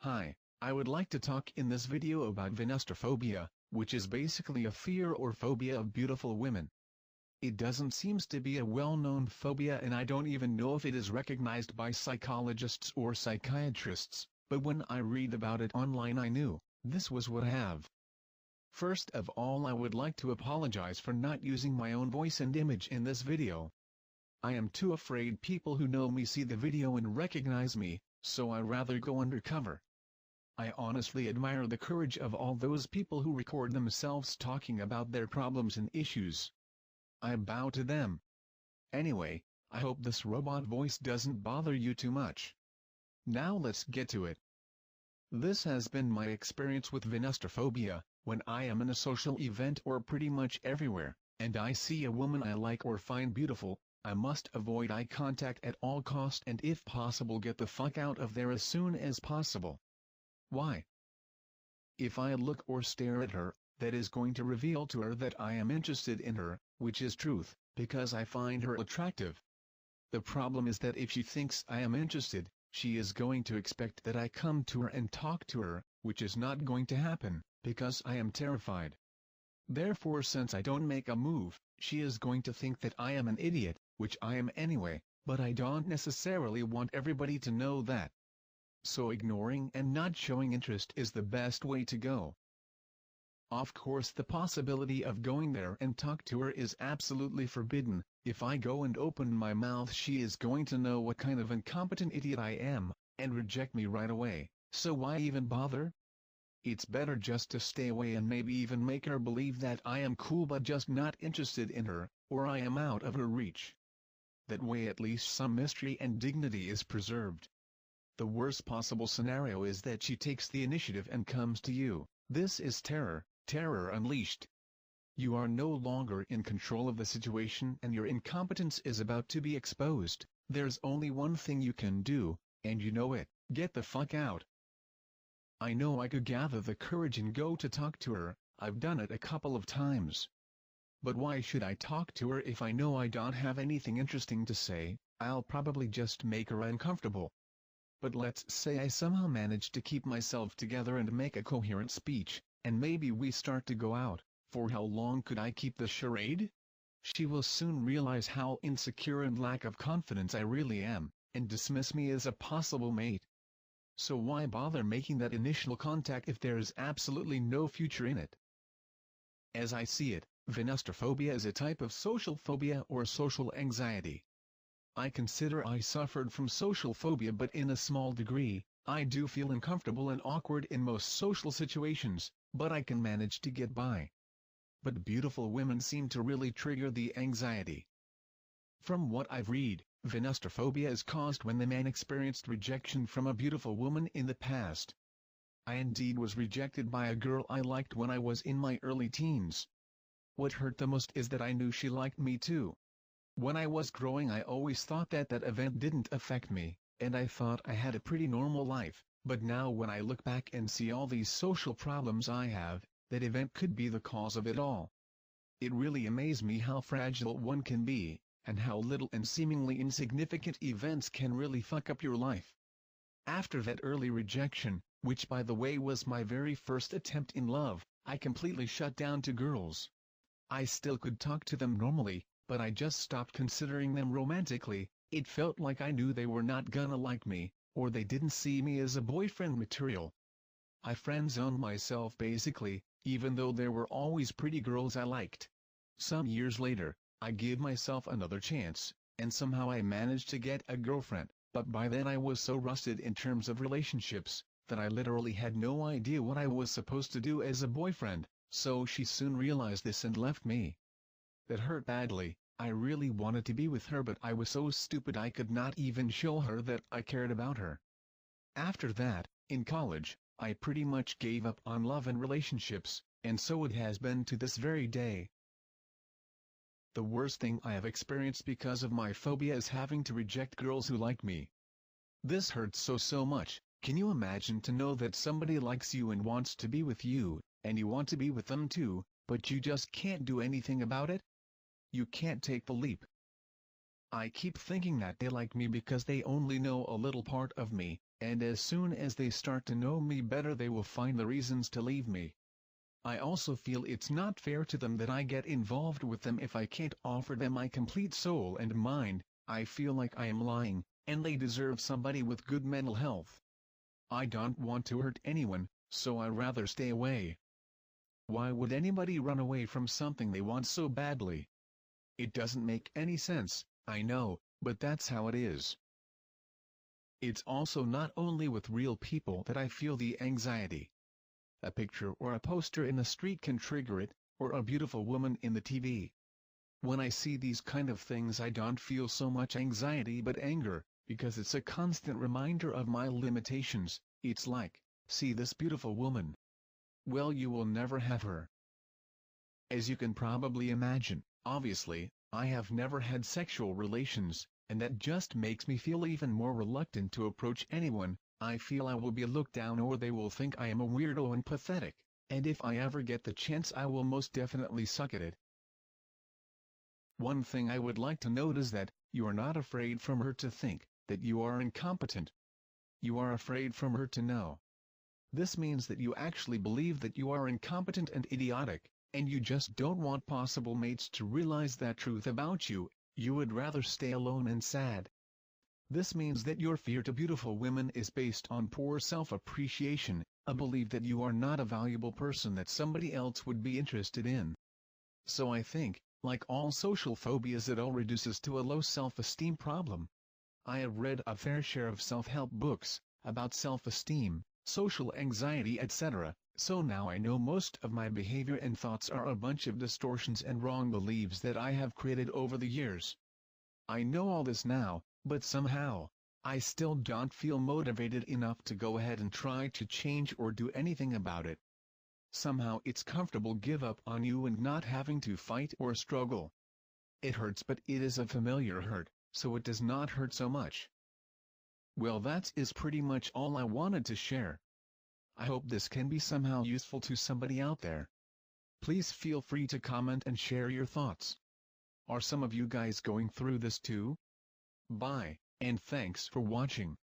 Hi, I would like to talk in this video about venustraphobia, which is basically a fear or phobia of beautiful women. It doesn't seem to be a well-known phobia, and I don't even know if it is recognized by psychologists or psychiatrists, but when I read about it online I knew this was what I have. First of all, I would like to apologize for not using my own voice and image in this video. I am too afraid people who know me see the video and recognize me, so I rather go undercover. I honestly admire the courage of all those people who record themselves talking about their problems and issues. I bow to them. Anyway, I hope this robot voice doesn't bother you too much. Now let's get to it. This has been my experience with venustraphobia. When I am in a social event or pretty much everywhere, and I see a woman I like or find beautiful, I must avoid eye contact at all costs and if possible get the fuck out of there as soon as possible. Why? If I look or stare at her, that is going to reveal to her that I am interested in her, which is truth, because I find her attractive. The problem is that if she thinks I am interested, she is going to expect that I come to her and talk to her, which is not going to happen, because I am terrified. Therefore, since I don't make a move, she is going to think that I am an idiot, which I am anyway, but I don't necessarily want everybody to know that. So ignoring and not showing interest is the best way to go. Of course, the possibility of going there and talk to her is absolutely forbidden. If I go and open my mouth, she is going to know what kind of incompetent idiot I am, and reject me right away, so why even bother? It's better just to stay away and maybe even make her believe that I am cool but just not interested in her, or I am out of her reach. That way at least some mystery and dignity is preserved. The worst possible scenario is that she takes the initiative and comes to you. This is terror, terror unleashed. You are no longer in control of the situation and your incompetence is about to be exposed. There's only one thing you can do, and you know it: get the fuck out. I know I could gather the courage and go to talk to her. I've done it a couple of times. But why should I talk to her if I know I don't have anything interesting to say? I'll probably just make her uncomfortable. But let's say I somehow manage to keep myself together and make a coherent speech, and maybe we start to go out. For how long could I keep the charade? She will soon realize how insecure and lack of confidence I really am, and dismiss me as a possible mate. So why bother making that initial contact if there's absolutely no future in it? As I see it, venustraphobia is a type of social phobia or social anxiety. I consider I suffered from social phobia, but in a small degree. I do feel uncomfortable and awkward in most social situations, but I can manage to get by. But beautiful women seem to really trigger the anxiety. From what I've read, venustraphobia is caused when the man experienced rejection from a beautiful woman in the past. I indeed was rejected by a girl I liked when I was in my early teens. What hurt the most is that I knew she liked me too. When I was growing, I always thought that event didn't affect me, and I thought I had a pretty normal life, but now when I look back and see all these social problems I have, that event could be the cause of it all. It really amazes me how fragile one can be, and how little and seemingly insignificant events can really fuck up your life. After that early rejection, which by the way was my very first attempt in love, I completely shut down to girls. I still could talk to them normally, but I just stopped considering them romantically. It felt like I knew they were not gonna like me, or they didn't see me as a boyfriend material. I friend-zoned myself basically, even though there were always pretty girls I liked. Some years later, I gave myself another chance, and somehow I managed to get a girlfriend, but by then I was so rusted in terms of relationships, that I literally had no idea what I was supposed to do as a boyfriend, so she soon realized this and left me. That hurt badly. I really wanted to be with her, but I was so stupid I could not even show her that I cared about her. After that, in college, I pretty much gave up on love and relationships, and so it has been to this very day. The worst thing I have experienced because of my phobia is having to reject girls who like me. This hurts so much. Can you imagine to know that somebody likes you and wants to be with you, and you want to be with them too, but you just can't do anything about it? You can't take the leap. I keep thinking that they like me because they only know a little part of me, and as soon as they start to know me better they will find the reasons to leave me. I also feel it's not fair to them that I get involved with them if I can't offer them my complete soul and mind. I feel like I am lying, and they deserve somebody with good mental health. I don't want to hurt anyone, so I rather stay away. Why would anybody run away from something they want so badly? It doesn't make any sense, I know, but that's how it is. It's also not only with real people that I feel the anxiety. A picture or a poster in the street can trigger it, or a beautiful woman in the TV. When I see these kind of things I don't feel so much anxiety but anger, because it's a constant reminder of my limitations. It's like, see this beautiful woman? Well, you will never have her. As you can probably imagine, obviously, I have never had sexual relations, and that just makes me feel even more reluctant to approach anyone. I feel I will be looked down or they will think I am a weirdo and pathetic, and if I ever get the chance I will most definitely suck at it. One thing I would like to note is that, you are not afraid from her to think that you are incompetent. You are afraid from her to know. This means that you actually believe that you are incompetent and idiotic, and you just don't want possible mates to realize that truth about you. You would rather stay alone and sad. This means that your fear to beautiful women is based on poor self-appreciation, a belief that you are not a valuable person that somebody else would be interested in. So I think, like all social phobias, it all reduces to a low self-esteem problem. I have read a fair share of self-help books about self-esteem, social anxiety, etc., so now I know most of my behavior and thoughts are a bunch of distortions and wrong beliefs that I have created over the years. I know all this now, but somehow, I still don't feel motivated enough to go ahead and try to change or do anything about it. Somehow it's comfortable give up on you and not having to fight or struggle. It hurts, but it is a familiar hurt, so it does not hurt so much. Well, that is pretty much all I wanted to share. I hope this can be somehow useful to somebody out there. Please feel free to comment and share your thoughts. Are some of you guys going through this too? Bye, and thanks for watching.